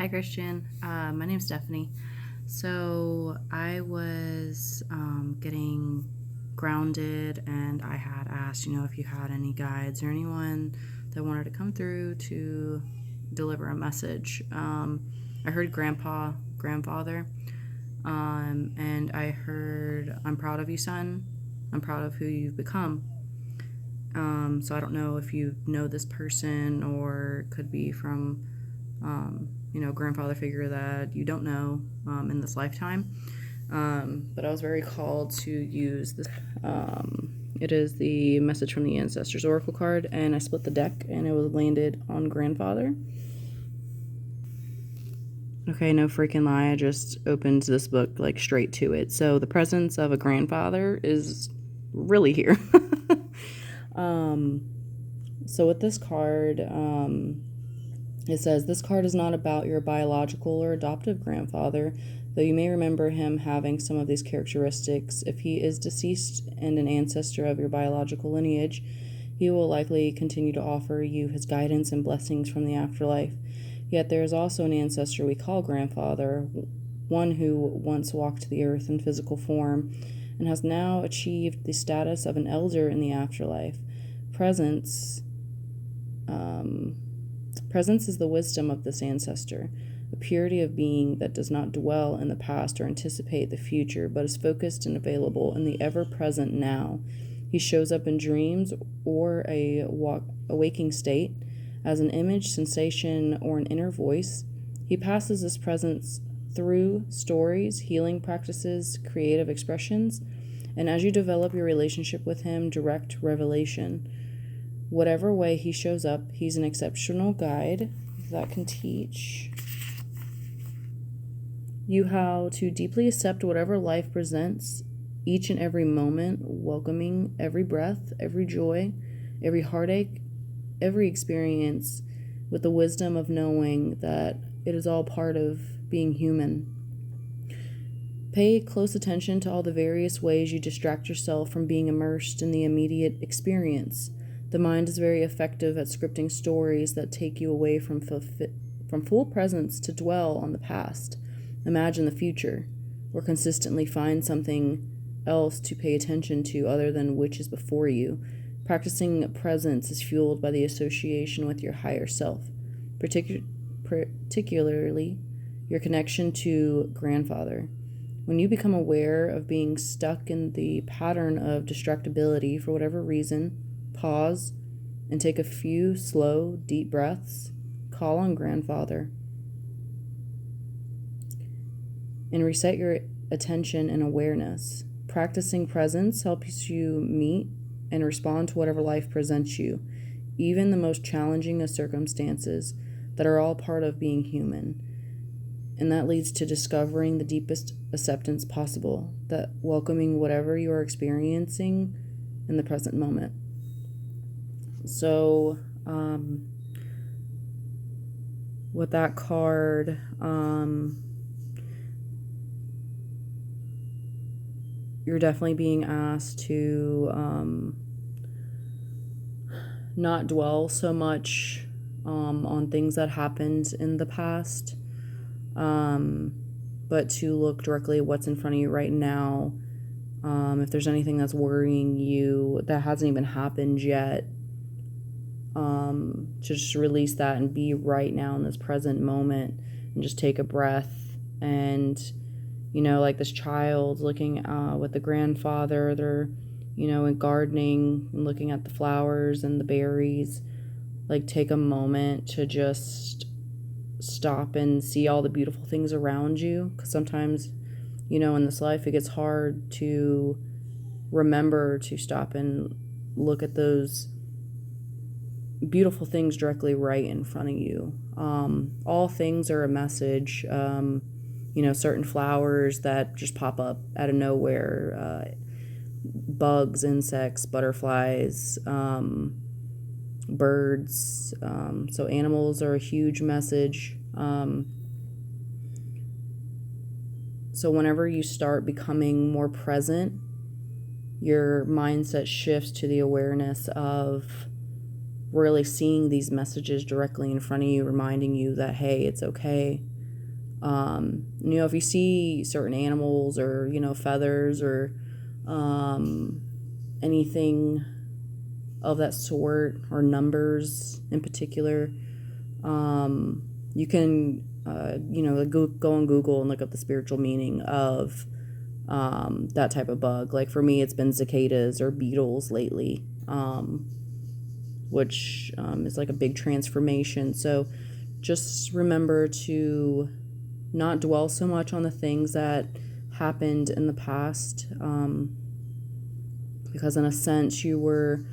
Hi, Christian. My name's Stephanie. So I was getting grounded, and I had asked, if you had any guides or anyone that wanted to come through to deliver a message. I heard grandfather, and I heard, I'm proud of you, son. I'm proud of who you've become. So I don't know if you know this person or could be from grandfather figure that you don't know in this lifetime. But I was very called to use this. It is the Message from the Ancestors Oracle card, and I split the deck, and it was landed on grandfather. Okay, no freaking lie, I just opened this book like straight to it. So the presence of a grandfather is really here. So with this card, it says, this card is not about your biological or adoptive grandfather, though you may remember him having some of these characteristics. If he is deceased and an ancestor of your biological lineage, he will likely continue to offer you his guidance and blessings from the afterlife. Yet there is also an ancestor we call grandfather, one who once walked the earth in physical form and has now achieved the status of an elder in the afterlife. Presence is the wisdom of this ancestor, a purity of being that does not dwell in the past or anticipate the future, but is focused and available in the ever-present now. He shows up in dreams or a waking state as an image, sensation, or an inner voice. He passes this presence through stories, healing practices, creative expressions, and as you develop your relationship with him, direct revelation. Whatever way he shows up, he's an exceptional guide that can teach you how to deeply accept whatever life presents, each and every moment, welcoming every breath, every joy, every heartache, every experience, with the wisdom of knowing that it is all part of being human. Pay close attention to all the various ways you distract yourself from being immersed in the immediate experience. The mind is very effective at scripting stories that take you away from full presence to dwell on the past, imagine the future, or consistently find something else to pay attention to other than which is before you. Practicing presence is fueled by the association with your higher self, particularly your connection to grandfather. When you become aware of being stuck in the pattern of distractibility for whatever reason, pause and take a few slow, deep breaths. Call on grandfather and reset your attention and awareness. Practicing presence helps you meet and respond to whatever life presents you, even the most challenging of circumstances that are all part of being human. And that leads to discovering the deepest acceptance possible, that welcoming whatever you are experiencing in the present moment. So, with that card, you're definitely being asked to not dwell so much on things that happened in the past, but to look directly at what's in front of you right now. If there's anything that's worrying you that hasn't even happened yet, to just release that and be right now in this present moment and just take a breath. And like this child looking with the grandfather, they're in gardening and looking at the flowers and the berries. Like, take a moment to just stop and see all the beautiful things around you, because sometimes in this life it gets hard to remember to stop and look at those beautiful things directly right in front of you. All things are a message. Certain flowers that just pop up out of nowhere, bugs, insects, butterflies, birds. So animals are a huge message. So whenever you start becoming more present, your mindset shifts to the awareness of really seeing these messages directly in front of you, reminding you that, hey, it's okay. If you see certain animals or, feathers or anything of that sort, or numbers in particular, you can, go on Google and look up the spiritual meaning of that type of bug. Like for me, it's been cicadas or beetles lately, which is like a big transformation. So just remember to not dwell so much on the things that happened in the past, because in a sense you were,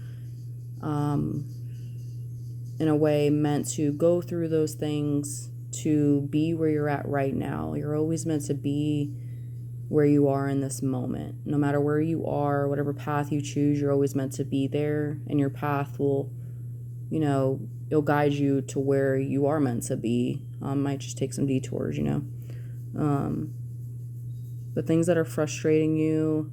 in a way, meant to go through those things to be where you're at right now. You're always meant to be where you are in this moment. No matter where you are, whatever path you choose, you're always meant to be there, and your path will, it'll guide you to where you are meant to be. Might just take some detours, the things that are frustrating you,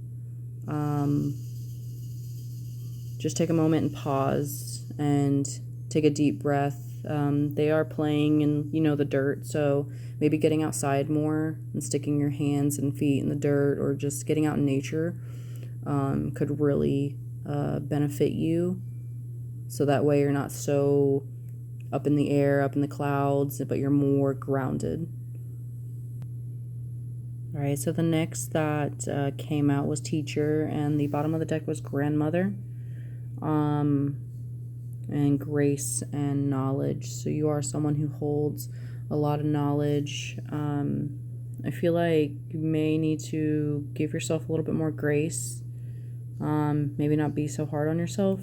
just take a moment and pause and take a deep breath. They are playing in, the dirt, so maybe getting outside more and sticking your hands and feet in the dirt, or just getting out in nature, could really benefit you. So that way you're not so up in the air, up in the clouds, but you're more grounded. All right, so the next that came out was teacher, and the bottom of the deck was grandmother, and grace and knowledge. So you are someone who holds a lot of knowledge. I feel like you may need to give yourself a little bit more grace. Maybe not be so hard on yourself.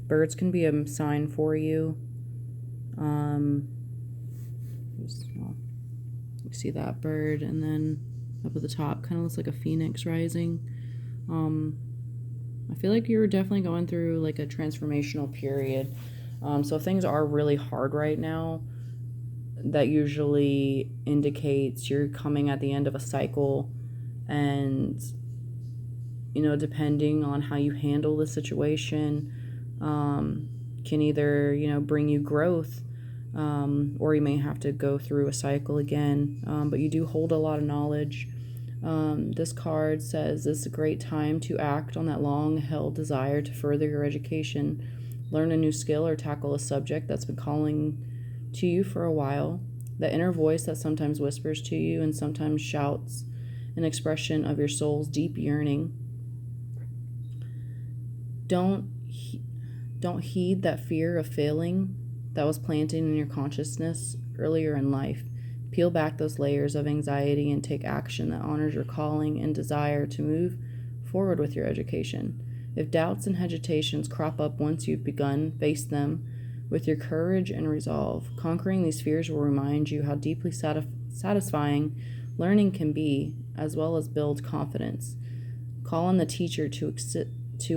Birds can be a sign for you. You see that bird, and then up at the top kind of looks like a phoenix rising. I feel like you're definitely going through like a transformational period. So if things are really hard right now, that usually indicates you're coming at the end of a cycle, and depending on how you handle the situation, can either bring you growth, or you may have to go through a cycle again. But you do hold a lot of knowledge. This card says it's a great time to act on that long-held desire to further your education, learn a new skill, or tackle a subject that's been calling to you for a while. The inner voice that sometimes whispers to you and sometimes shouts an expression of your soul's deep yearning. Don't heed that fear of failing that was planted in your consciousness earlier in life. Peel back those layers of anxiety and take action that honors your calling and desire to move forward with your education. If doubts and hesitations crop up once you've begun, face them with your courage and resolve. Conquering these fears will remind you how deeply satisfying learning can be, as well as build confidence. Call on the teacher to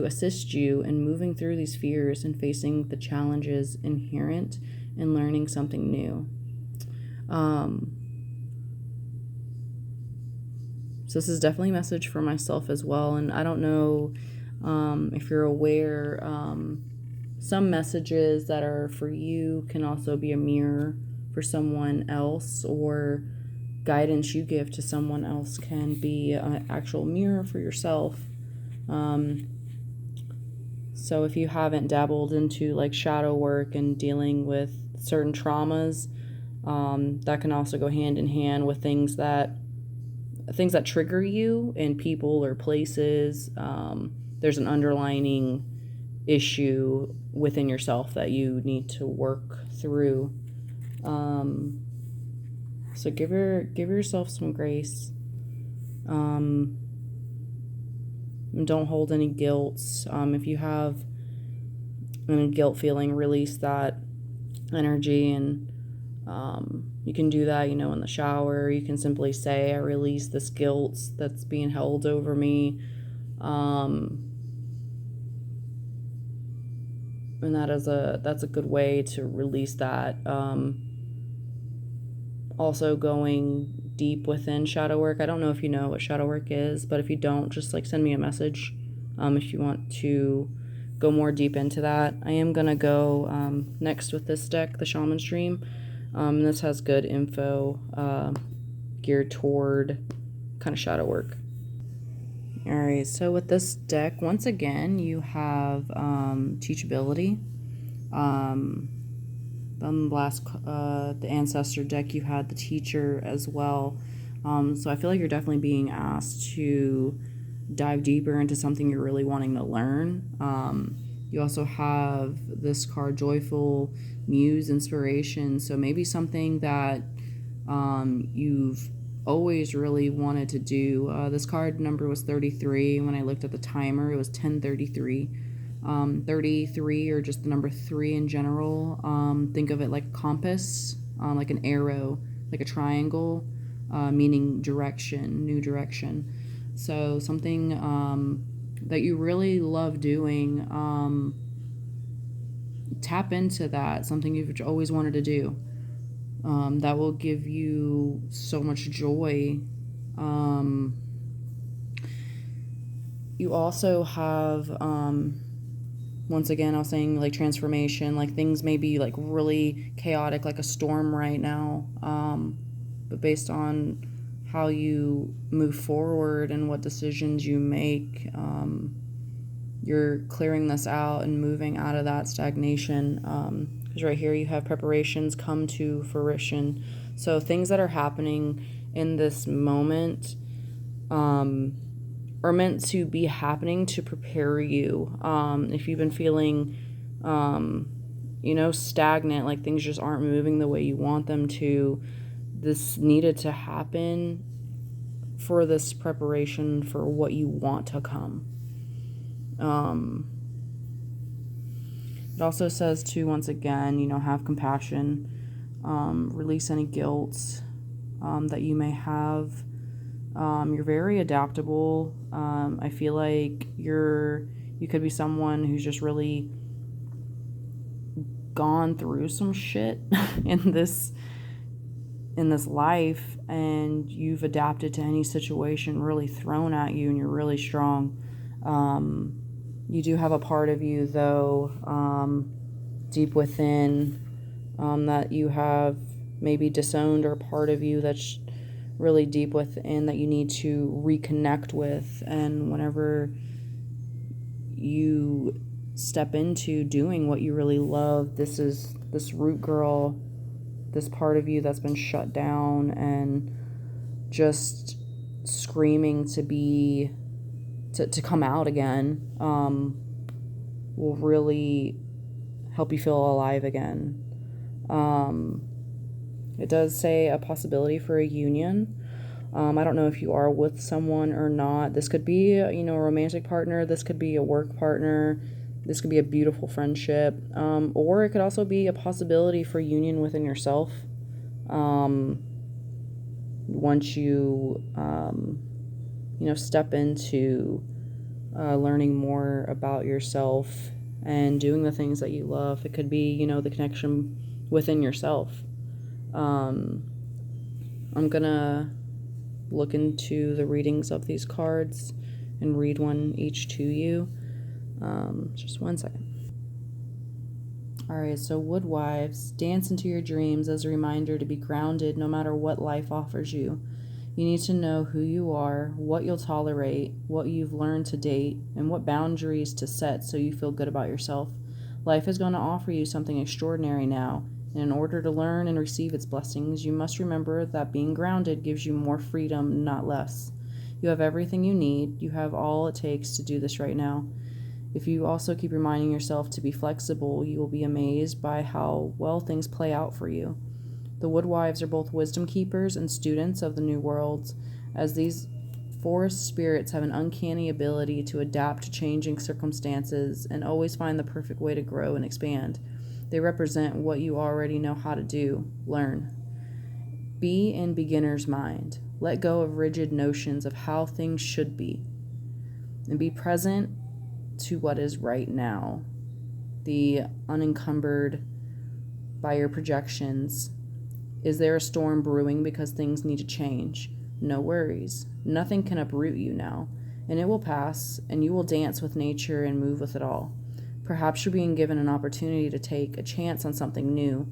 assist you in moving through these fears and facing the challenges inherent in learning something new. So this is definitely a message for myself as well, and I don't know if you're aware, some messages that are for you can also be a mirror for someone else, or guidance you give to someone else can be an actual mirror for yourself. So if you haven't dabbled into like shadow work and dealing with certain traumas, that can also go hand in hand with things that trigger you in people or places. There's an underlining issue within yourself that you need to work through. So give yourself some grace. And don't hold any guilt. If you have any guilt feeling, release that energy, and you can do that, in the shower. You can simply say, I release this guilt that's being held over me. And that's a good way to release that. Also going deep within shadow work. I don't know if you know what shadow work is, but if you don't, just send me a message if you want to go more deep into that. I am going to go next with this deck, the Shaman's Dream. This has good info geared toward kind of shadow work. Alright, so with this deck, once again, you have teachability. On the last, the Ancestor deck, you had the Teacher as well. So I feel like you're definitely being asked to dive deeper into something you're really wanting to learn. You also have this card, Joyful Muse, Inspiration. So maybe something that you've always really wanted to do. This card number was 33. When I looked at the timer, it was 10:33. 33, or just the number 3 in general. Think of it like a compass, like an arrow, like a triangle, meaning direction, new direction. So something that you really love doing, tap into that, something you've always wanted to do. That will give you so much joy. You also have, once again, I was saying like transformation, like things may be like really chaotic, like a storm right now. But based on how you move forward and what decisions you make, you're clearing this out and moving out of that stagnation. Because right here you have preparations come to fruition. So things that are happening in this moment are meant to be happening to prepare you. If you've been feeling, stagnant, like things just aren't moving the way you want them to, this needed to happen for this preparation for what you want to come. It also says to, once again, have compassion, release any guilt that you may have. You're very adaptable. I feel like you could be someone who's just really gone through some shit in this life, and you've adapted to any situation really thrown at you, and you're really strong. You do have a part of you, though, deep within, that you have maybe disowned, or part of you that's really deep within that you need to reconnect with. And whenever you step into doing what you really love, this root girl, this part of you that's been shut down and just screaming to come out again, will really help you feel alive again. It does say a possibility for a union. I don't know if you are with someone or not. This could be, a romantic partner. This could be a work partner. This could be a beautiful friendship. Or it could also be a possibility for union within yourself. Once you, step into learning more about yourself and doing the things that you love. It could be, the connection within yourself. I'm gonna look into the readings of these cards and read one each to you. Just one second. Alright, so Woodwives, dance into your dreams as a reminder to be grounded no matter what life offers you. You need to know who you are, what you'll tolerate, what you've learned to date, and what boundaries to set so you feel good about yourself. Life is going to offer you something extraordinary now, and in order to learn and receive its blessings, you must remember that being grounded gives you more freedom, not less. You have everything you need. You have all it takes to do this right now. If you also keep reminding yourself to be flexible, you will be amazed by how well things play out for you. The Woodwives are both wisdom keepers and students of the new worlds, as these forest spirits have an uncanny ability to adapt to changing circumstances and always find the perfect way to grow and expand. They represent what you already know how to do, learn. Be in beginner's mind. Let go of rigid notions of how things should be, and be present to what is right now. The unencumbered by your projections. Is there a storm brewing because things need to change? No worries. Nothing can uproot you now, and it will pass, and you will dance with nature and move with it all. Perhaps you're being given an opportunity to take a chance on something new,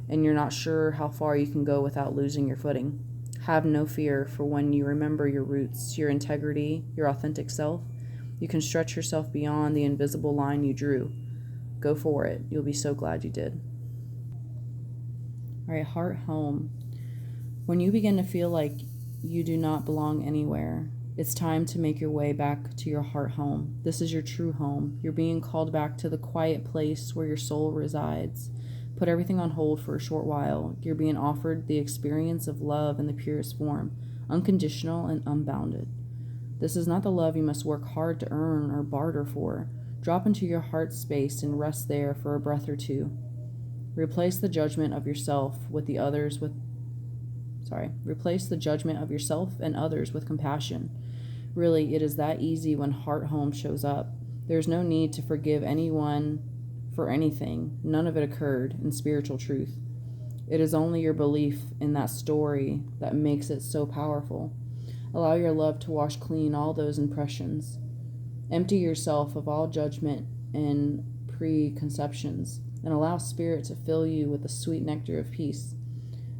and you're not sure how far you can go without losing your footing. Have no fear, for when you remember your roots, your integrity, your authentic self, you can stretch yourself beyond the invisible line you drew. Go for it. You'll be so glad you did. All right, heart home. When you begin to feel like you do not belong anywhere, it's time to make your way back to your heart home. This is your true home. You're being called back to the quiet place where your soul resides. Put everything on hold for a short while. You're being offered the experience of love in the purest form, unconditional and unbounded. This is not the love you must work hard to earn or barter for. Drop into your heart space and rest there for a breath or two. Replace the judgment of yourself and others with compassion. Really, it is that easy when heart home shows up. There's no need to forgive anyone for anything. None of it occurred in spiritual truth. It is only your belief in that story that makes it so powerful. Allow your love to wash clean all those impressions. Empty yourself of all judgment and preconceptions, and allow Spirit to fill you with the sweet nectar of peace.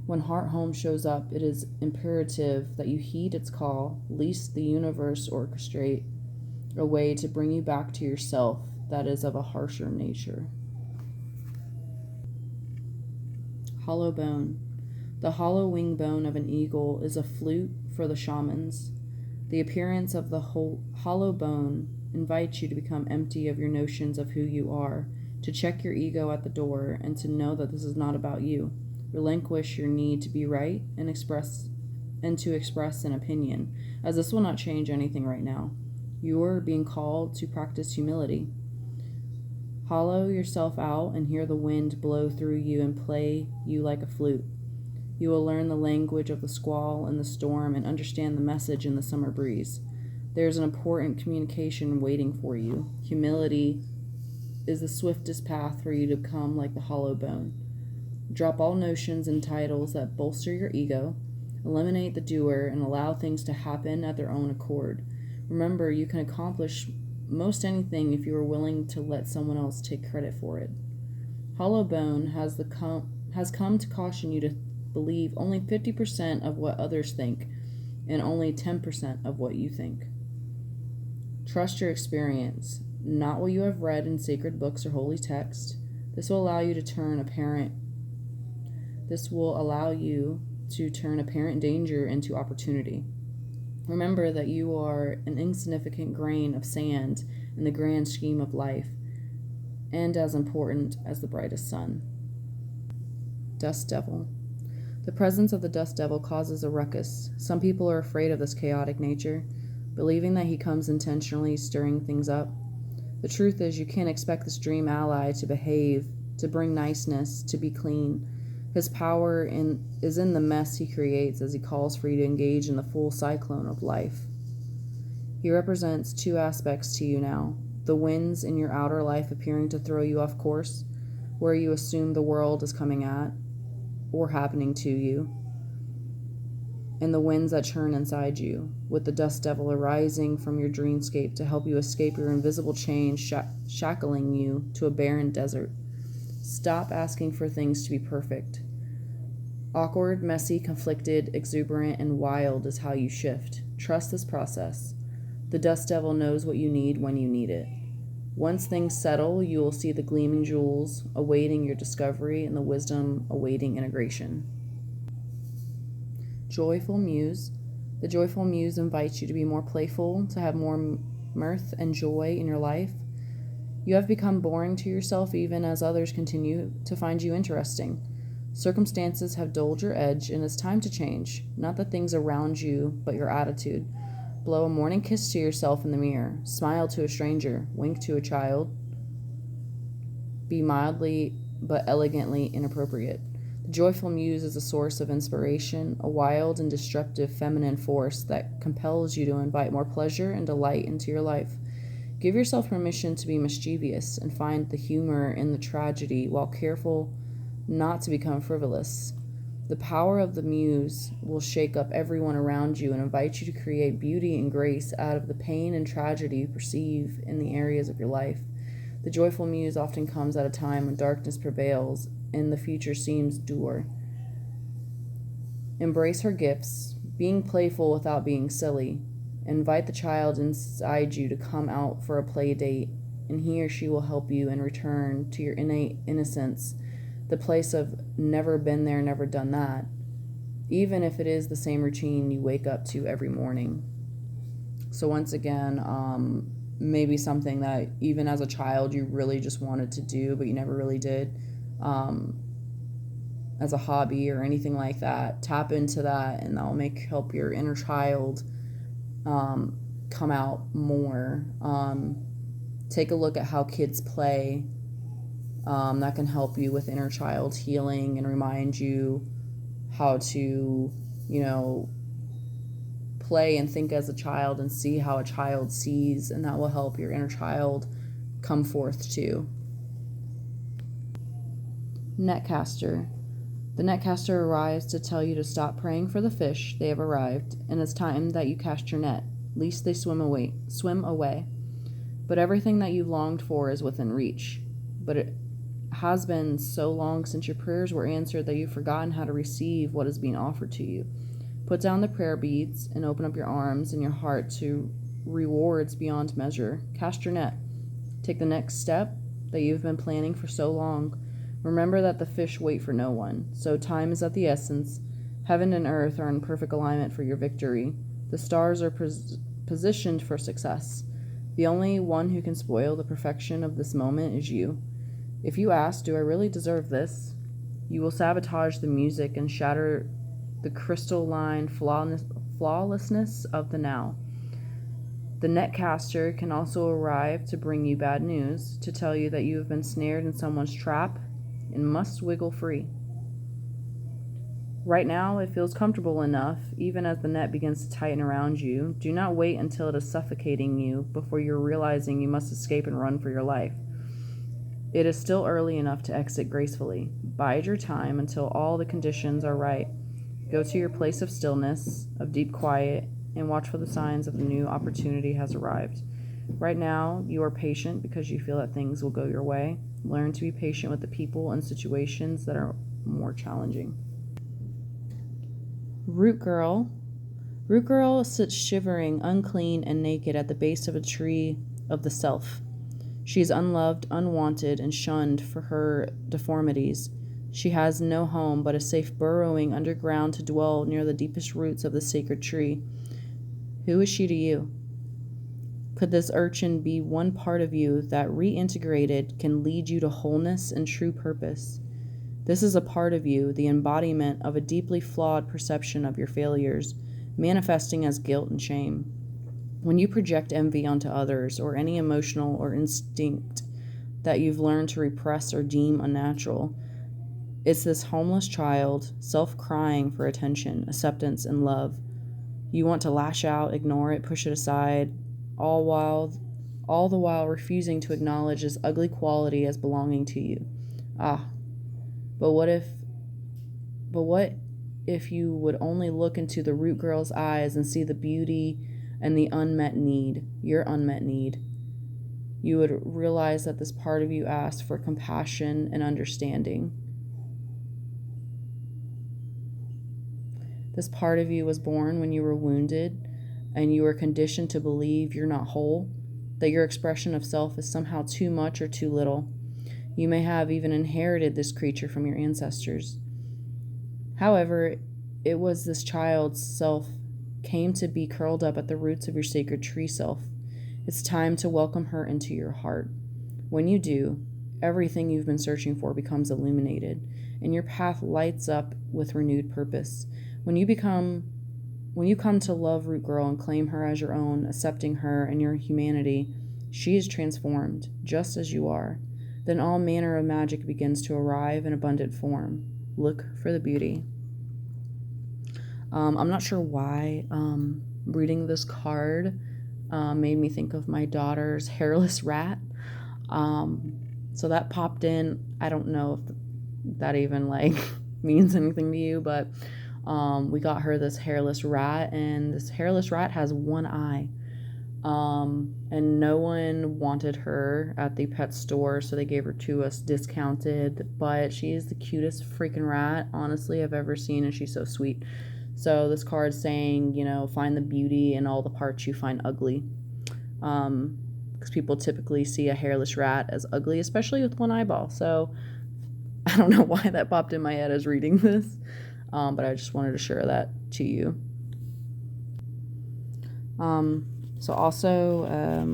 When heart home shows up, it is imperative that you heed its call, lest the universe orchestrate a way to bring you back to yourself that is of a harsher nature. Hollow bone. The hollow wing bone of an eagle is a flute for the shamans. The appearance of the hollow bone invites you to become empty of your notions of who you are, to check your ego at the door, and to know that this is not about you. Relinquish your need to be right and to express an opinion, as this will not change anything right now. You are being called to practice humility. Hollow yourself out and hear the wind blow through you and play you like a flute. You will learn the language of the squall and the storm and understand the message in the summer breeze. There is an important communication waiting for you. Humility is the swiftest path for you to become like the hollow bone. Drop all notions and titles that bolster your ego. Eliminate the doer and allow things to happen at their own accord. Remember, you can accomplish most anything if you are willing to let someone else take credit for it. Hollow bone has come to caution you to believe only 50% of what others think and only 10% of what you think. Trust your experience, not what you have read in sacred books or holy text. This will allow you to turn apparent danger into opportunity. Remember that you are an insignificant grain of sand in the grand scheme of life, and as important as the brightest sun. Dust Devil. The presence of the dust devil causes a ruckus. Some people are afraid of this chaotic nature, believing that he comes intentionally stirring things up. The truth is, you can't expect this dream ally to behave, to bring niceness, to be clean. His power is in the mess he creates as he calls for you to engage in the full cyclone of life. He represents two aspects to you now: the winds in your outer life appearing to throw you off course, where you assume the world is coming at or happening to you, and the winds that churn inside you, with the dust devil arising from your dreamscape to help you escape your invisible chain shackling you to a barren desert. Stop asking for things to be perfect. Awkward, messy, conflicted, exuberant, and wild is how you shift. Trust this process. The dust devil knows what you need when you need it. Once things settle, you will see the gleaming jewels awaiting your discovery and the wisdom awaiting integration. Joyful Muse. The Joyful Muse invites you to be more playful, to have more mirth and joy in your life. You have become boring to yourself even as others continue to find you interesting. Circumstances have dulled your edge, and it's time to change. Not the things around you, but your attitude. Blow a morning kiss to yourself in the mirror. Smile to a stranger. Wink to a child. Be mildly but elegantly inappropriate. The Joyful Muse is a source of inspiration, a wild and disruptive feminine force that compels you to invite more pleasure and delight into your life. Give yourself permission to be mischievous and find the humor in the tragedy while careful not to become frivolous. The power of the muse will shake up everyone around you and invite you to create beauty and grace out of the pain and tragedy you perceive in the areas of your life. The Joyful Muse often comes at a time when darkness prevails and the future seems dour. Embrace her gifts, being playful without being silly. Invite the child inside you to come out for a play date, and he or she will help you and return to your innate innocence, the place of never been there, never done that, even if it is the same routine you wake up to every morning. So once again, maybe something that even as a child you really just wanted to do, but you never really did, as a hobby or anything like that. Tap into that, and that will help your inner child come out more. Take a look at how kids play. That can help you with inner child healing and remind you how to, play and think as a child and see how a child sees, and that will help your inner child come forth too. Netcaster. The netcaster arrives to tell you to stop praying for the fish. They have arrived, and it's time that you cast your net, lest they swim away. But everything that you longed for is within reach. But it has been so long since your prayers were answered that you've forgotten how to receive what is being offered to you. Put down the prayer beads and open up your arms and your heart to rewards beyond measure. Cast your net. Take the next step that you've been planning for so long. Remember that the fish wait for no one, so time is of the essence. Heaven and earth are in perfect alignment for your victory. The stars are positioned for success. The only one who can spoil the perfection of this moment is you. If you ask, do I really deserve this? You will sabotage the music and shatter the crystalline flawlessness of the now. The netcaster can also arrive to bring you bad news, to tell you that you have been snared in someone's trap and must wiggle free. Right now, it feels comfortable enough, even as the net begins to tighten around you. Do not wait until it is suffocating you before you're realizing you must escape and run for your life. It is still early enough to exit gracefully. Bide your time until all the conditions are right. Go to your place of stillness, of deep quiet, and watch for the signs of the new opportunity has arrived. Right now, you are patient because you feel that things will go your way. Learn to be patient with the people and situations that are more challenging. Root Girl. Root Girl sits shivering, unclean, and naked at the base of a tree of the self. She is unloved, unwanted, and shunned for her deformities. She has no home but a safe burrowing underground to dwell near the deepest roots of the sacred tree. Who is she to you? Could this urchin be one part of you that, reintegrated, can lead you to wholeness and true purpose? This is a part of you, the embodiment of a deeply flawed perception of your failures, manifesting as guilt and shame. When you project envy onto others, or any emotional or instinct that you've learned to repress or deem unnatural, it's this homeless child, self-crying for attention, acceptance, and love. You want to lash out, ignore it, push it aside, all the while refusing to acknowledge this ugly quality as belonging to you. But what if you would only look into the root girl's eyes and see the beauty and the unmet need, your unmet need? You would realize that this part of you asks for compassion and understanding. This part of you was born when you were wounded, and you were conditioned to believe you're not whole, that your expression of self is somehow too much or too little. You may have even inherited this creature from your ancestors. However, it was this child's self came to be curled up at the roots of your sacred tree self. It's time to welcome her into your heart. When you do, everything you've been searching for becomes illuminated, and your path lights up with renewed purpose. When you come to love Root Girl and claim her as your own, accepting her and your humanity, she is transformed, just as you are. Then all manner of magic begins to arrive in abundant form. Look for the beauty. I'm not sure why reading this card made me think of my daughter's hairless rat. So that popped in. I don't know if that even means anything to you, but we got her this hairless rat, and this hairless rat has one eye. And no one wanted her at the pet store, so they gave her to us discounted. But she is the cutest freaking rat, honestly, I've ever seen, and she's so sweet. So this card's saying, find the beauty in all the parts you find ugly. Because people typically see a hairless rat as ugly, especially with one eyeball. So I don't know why that popped in my head as reading this, but I just wanted to share that to you. So also,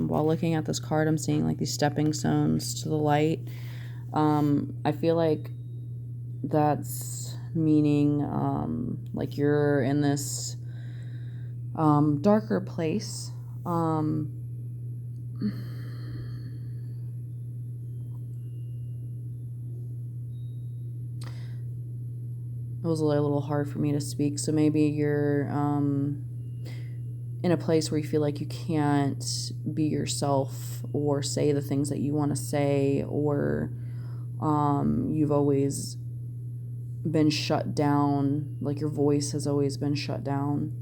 while looking at this card, I'm seeing like these stepping stones to the light. I feel like that's meaning like you're in this darker place. It was a little hard for me to speak, so maybe you're in a place where you feel like you can't be yourself or say the things that you want to say, or you've always been shut down, like your voice has always been shut down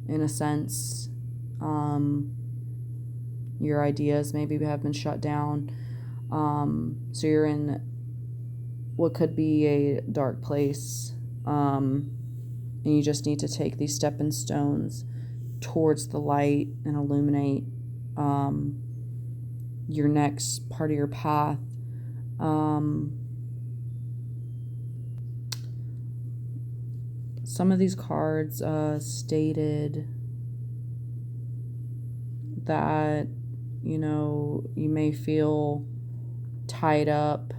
in a sense. Your ideas maybe have been shut down. So you're in what could be a dark place, and you just need to take these stepping stones towards the light and illuminate your next part of your path. Some of these cards stated that, you may feel tied up,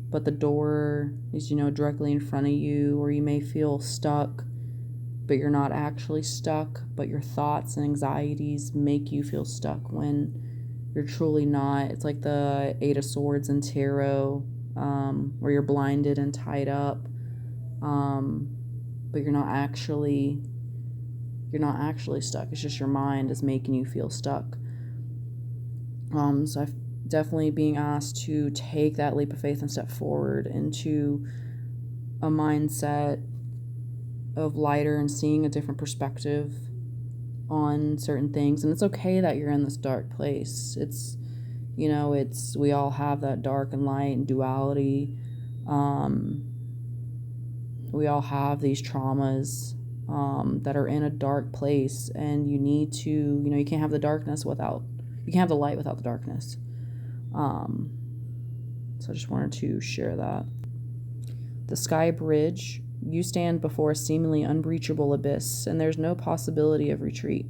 but the door is, directly in front of you, or you may feel stuck, but you're not actually stuck, but your thoughts and anxieties make you feel stuck when you're truly not. It's like the Eight of Swords in tarot, where you're blinded and tied up, but you're not actually stuck. It's just your mind is making you feel stuck. So I've definitely being asked to take that leap of faith and step forward into a mindset of lighter and seeing a different perspective on certain things. And it's okay that you're in this dark place. It's we all have that dark and light and duality. We all have these traumas that are in a dark place, and you need to, you can't have the darkness without, you can't have the light without the darkness. So I just wanted to share that. The Sky Bridge. You stand before a seemingly unbreachable abyss, and there's no possibility of retreat.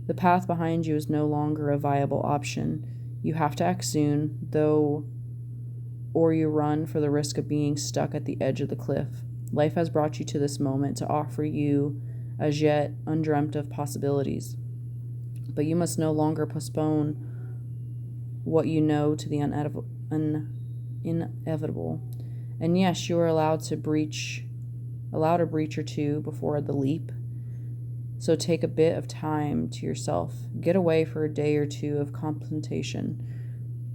The path behind you is no longer a viable option. You have to act soon, or you run for the risk of being stuck at the edge of the cliff. Life has brought you to this moment to offer you as yet undreamt of possibilities. But you must no longer postpone what you know to the inevitable. And yes, you are allowed a breach or two before the leap. So take a bit of time to yourself. Get away for a day or two of contemplation,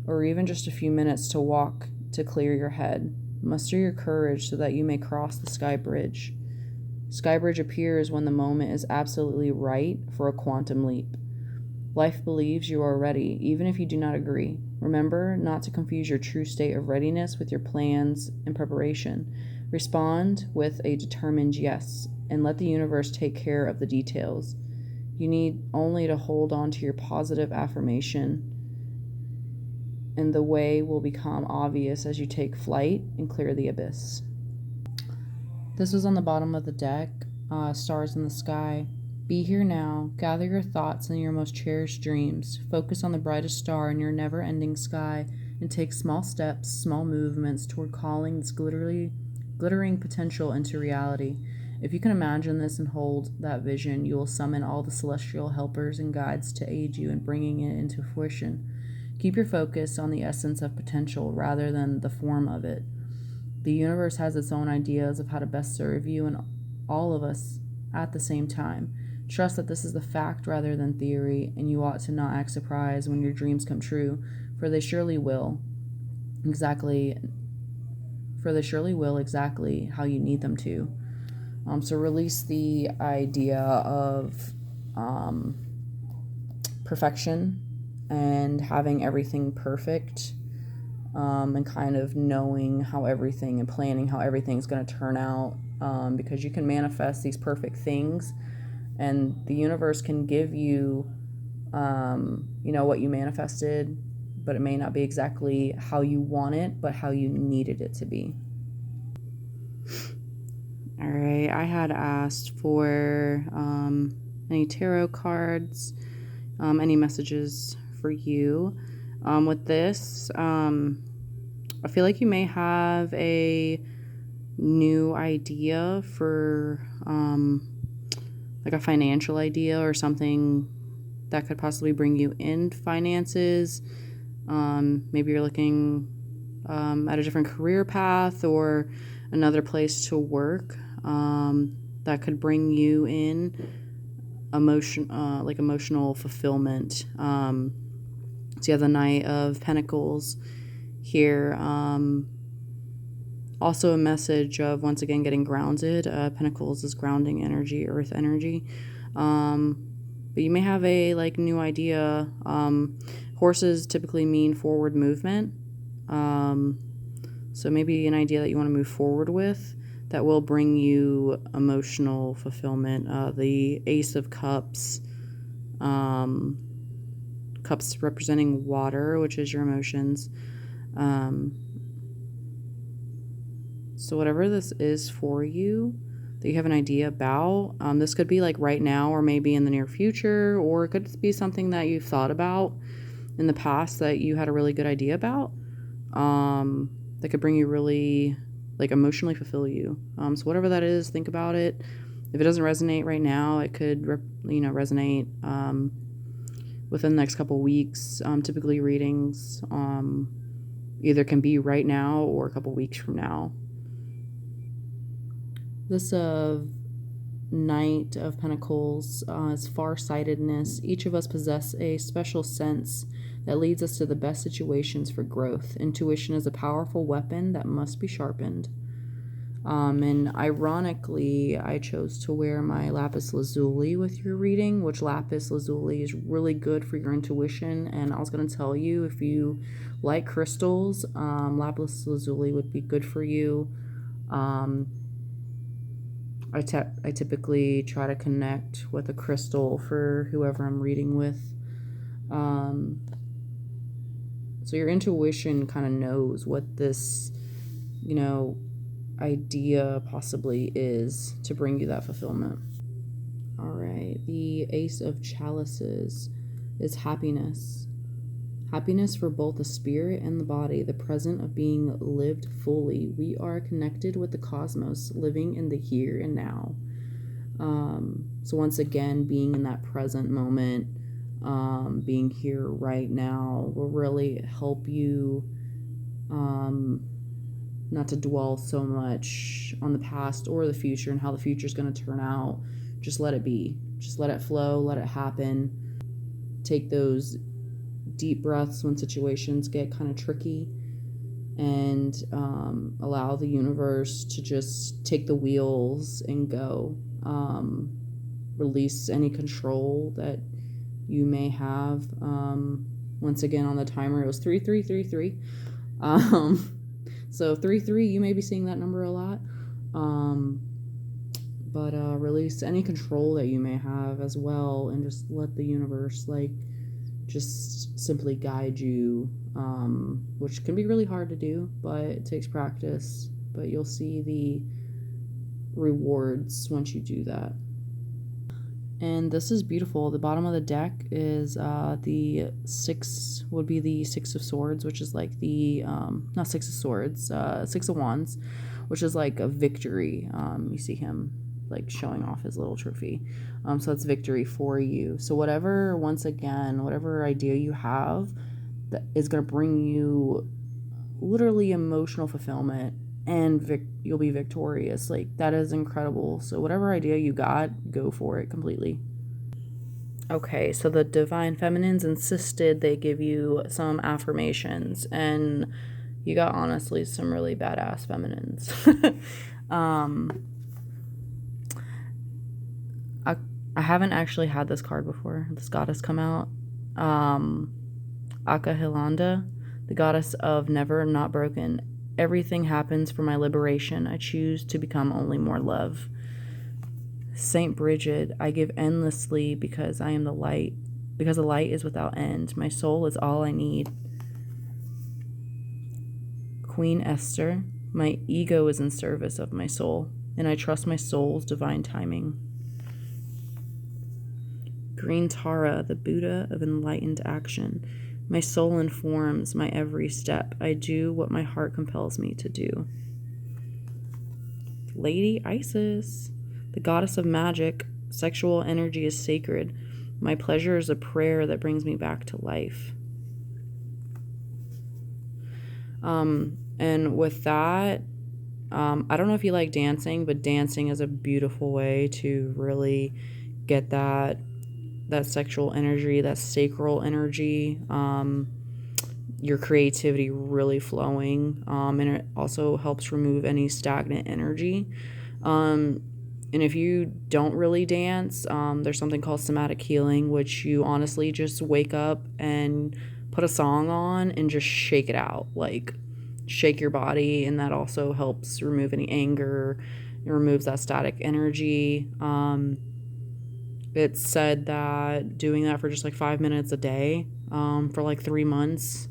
or even just a few minutes to walk to clear your head. Muster your courage so that you may cross the Sky Bridge. Sky Bridge appears when the moment is absolutely right for a quantum leap. Life believes you are ready, even if you do not agree. Remember not to confuse your true state of readiness with your plans and preparation. Respond with a determined yes, and let the universe take care of the details. You need only to hold on to your positive affirmation, and the way will become obvious as you take flight and clear the abyss. This was on the bottom of the deck, stars in the sky. Be here now, gather your thoughts and your most cherished dreams, focus on the brightest star in your never-ending sky, and take small steps, small movements toward calling this glittering potential into reality. If you can imagine this and hold that vision, you will summon all the celestial helpers and guides to aid you in bringing it into fruition. Keep your focus on the essence of potential rather than the form of it. The universe has its own ideas of how to best serve you and all of us at the same time. Trust that this is the fact rather than theory, and you ought to not act surprised when your dreams come true, for they surely will exactly how you need them to. So release the idea of perfection and having everything perfect, and kind of knowing how everything and planning how everything's going to turn out, because you can manifest these perfect things, and the universe can give you, what you manifested, but it may not be exactly how you want it, but how you needed it to be. All right, I had asked for any tarot cards, any messages for you. With this, I feel like you may have a new idea for like a financial idea or something that could possibly bring you in finances. Maybe you're looking at a different career path or another place to work that could bring you in emotional fulfillment. So you have the Knight of Pentacles here. Also a message of, once again, getting grounded. Pentacles is grounding energy, earth energy. But you may have a new idea. Horses typically mean forward movement. So maybe an idea that you want to move forward with that will bring you emotional fulfillment. The Ace of Cups. Cups representing water, which is your emotions. So whatever this is for you that you have an idea about, this could be right now or maybe in the near future, or it could be something that you've thought about in the past that you had a really good idea about, that could bring you really emotionally fulfill you. So whatever that is, think about it. If it doesn't resonate right now, it could resonate within the next couple weeks. Typically readings either can be right now or a couple weeks from now. This Knight of Pentacles is farsightedness. Each of us possess a special sense that leads us to the best situations for growth. Intuition is a powerful weapon that must be sharpened. And ironically, I chose to wear my lapis lazuli with your reading, which lapis lazuli is really good for your intuition. And I was going to tell you, if you like crystals, lapis lazuli would be good for you. I typically try to connect with a crystal for whoever I'm reading with. So your intuition kind of knows what this, idea possibly is to bring you that fulfillment. All right. The Ace of Chalices is happiness. Happiness for both the spirit and the body, the present of being lived fully. We are connected with the cosmos, living in the here and now. So once again, being in that present moment, being here right now will really help you not to dwell so much on the past or the future and how the future is going to turn out. Just let it be. Just let it flow, let it happen. Take those deep breaths when situations get kind of tricky, and allow the universe to just take the wheels and go. Release any control that you may have. Once again, on the timer, it was 3333. So 33, you may be seeing that number a lot. But release any control that you may have as well, and just let the universe just simply guide you, which can be really hard to do, but it takes practice. But you'll see the rewards once you do that. And this is beautiful. The bottom of the deck is the Six of Swords, which is the not Six of Swords, Six of Wands, which is a victory. You see him showing off his little trophy. So that's victory for you. So whatever idea you have that is going to bring you literally emotional fulfillment, and you'll be victorious. That is incredible. So whatever idea you got, go for it completely. Okay, so the Divine Feminines insisted they give you some affirmations, and you got honestly some really badass feminines. I haven't actually had this card before, this goddess, come out. Akahilanda, the goddess of never not broken. Everything happens for my liberation. I choose to become only more love. Saint Bridget, I give endlessly because I am the light. Because the light is without end. My soul is all I need. Queen Esther, my ego is in service of my soul, and I trust my soul's divine timing. Green Tara, the Buddha of enlightened action. My soul informs my every step. I do what my heart compels me to do. Lady Isis, the goddess of magic. Sexual energy is sacred. My pleasure is a prayer that brings me back to life. And with that, I don't know if you like dancing, but dancing is a beautiful way to really get that sexual energy, that sacral energy, your creativity really flowing. And it also helps remove any stagnant energy. And if you don't really dance, there's something called somatic healing, which you honestly just wake up and put a song on and just shake it out. Like, shake your body, and that also helps remove any anger. It removes that static energy. It's said that doing that for just like 5 minutes a day for like 3 months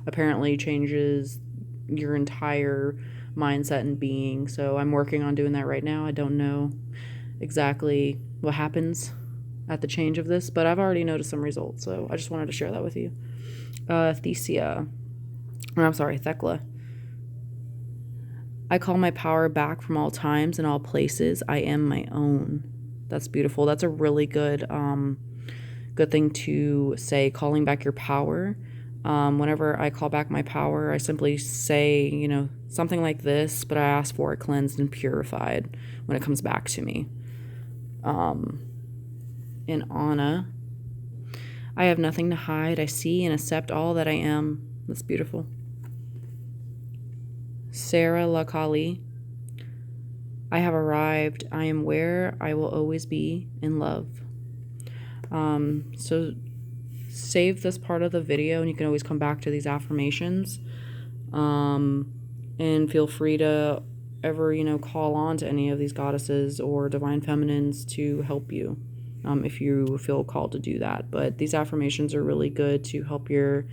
apparently changes your entire mindset and being. So I'm working on doing that right now. I don't know exactly what happens at the change of this, but I've already noticed some results. So I just wanted to share that with you. Thecla. I call my power back from all times and all places. I am my own. That's beautiful. That's a really good thing to say, calling back your power. Whenever I call back my power, I simply say, something like this, but I ask for it cleansed and purified when it comes back to me. In Anna, I have nothing to hide. I see and accept all that I am. That's beautiful. Sarah Lakali, I have arrived. I am where I will always be, in love. So save this part of the video, and you can always come back to these affirmations. And feel free to ever, call on to any of these goddesses or divine feminines to help you, if you feel called to do that. But these affirmations are really good to help your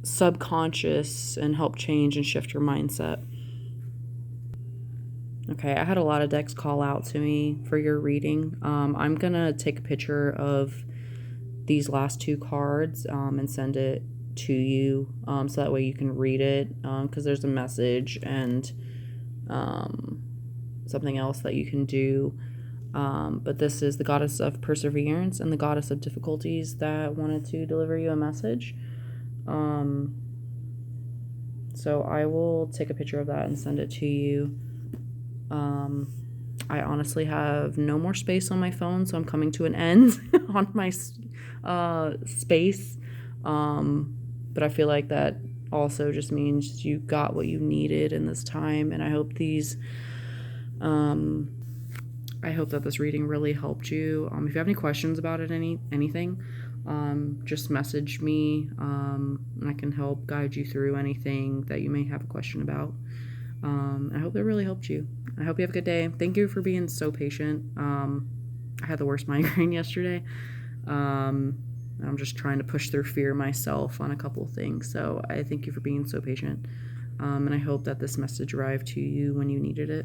subconscious and help change and shift your mindset. Okay, I had a lot of decks call out to me for your reading. I'm gonna take a picture of these last 2 cards and send it to you, so that way you can read it, because there's a message and something else that you can do. But this is the goddess of perseverance and the goddess of difficulties that wanted to deliver you a message. So I will take a picture of that and send it to you. I honestly have no more space on my phone, so I'm coming to an end on my space. But I feel like that also just means you got what you needed in this time, and I hope that this reading really helped you. If you have any questions about it, anything, just message me, and I can help guide you through anything that you may have a question about. I hope that really helped you. I hope you have a good day. Thank you for being so patient. I had the worst migraine yesterday. I'm just trying to push through fear myself on a couple of things. So I thank you for being so patient. And I hope that this message arrived to you when you needed it.